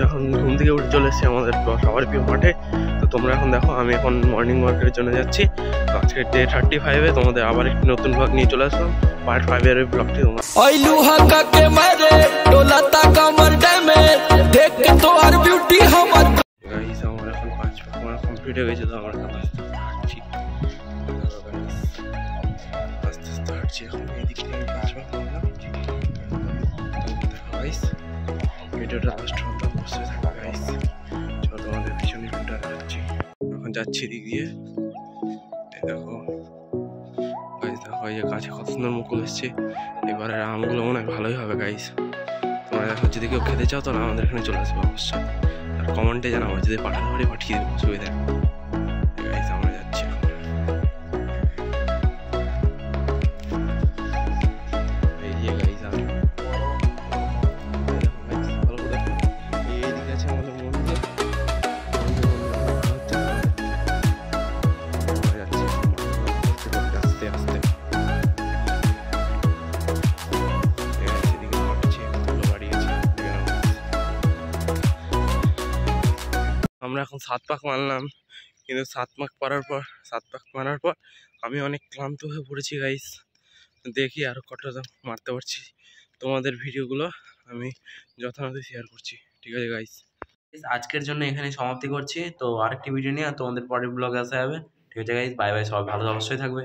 এখন ঘুম থেকে উঠে চলে এসেছি আমাদের সবার প্রিয় মাঠে। তো তোমরা এখন দেখো আমি এখন মর্নিং ওয়াকের জন্য যাচ্ছি। তো আজকে ডে 35-এ তোমাদের আবার একটি নতুন ব্লগ নিয়ে চলে আসলাম। পার্ট 5-এর ওই ব্লগটি তোমরা গাইস আমার এখন 5 পাক মারা কমপ্লিট হয়ে গেছে। তো আমার এখন আস্তে আস্তে হাঁটছি, আস্তে আস্তে হাঁটছি। এখন এইদিক থেকে 5 পাক মারলাম। গাইস ভিডিওটা লাস্ট পর্যন্ত অবশ্যই থাকবে গাইস। চলো তোমাদের পিছনে ভিডিওটা যাচ্ছি, এখন যাচ্ছি এদিক দিয়ে। এই দেখো গাইস, দেখো এই যে গাছে কত সুন্দর মুকুল এসছে। এবারে আমগুলো মনে হয় ভালোই হবে গাইস। তোমরা দেখো যদি কেউ খেতে চাও তাহলে আমাদের এখানে চলে আসবে অবশ্যই। আর কমেন্টে জানাবো, যদি পাঠাতে পারি পাঠিয়ে দেবো, অসুবিধা নেই গাইস। আমরা যাচ্ছি এখন। এই যে গাইস আমি ভালো করে দেখো, এইদিকে আছে আমাদের মন্দির। আস্তে আস্তে আমরা এখন 7 পাক মারলাম, কিন্তু 7 পাক মারার পর আমি অনেক ক্লান্ত হয়ে পড়েছি গাইস। দেখি আর কতটা মারতে পারছি। তোমাদের ভিডিওগুলো আমি যথাযথ শেয়ার করছি, ঠিক আছে গাইস। আজকের জন্য এখানে সমাপ্তি করছি। তো আরেকটি ভিডিও নিয়ে তোমাদের পরের ব্লগে আসা হবে, ঠিক আছে গাইস। বাই বাই, সবাই ভালো অবশ্যই থাকবে।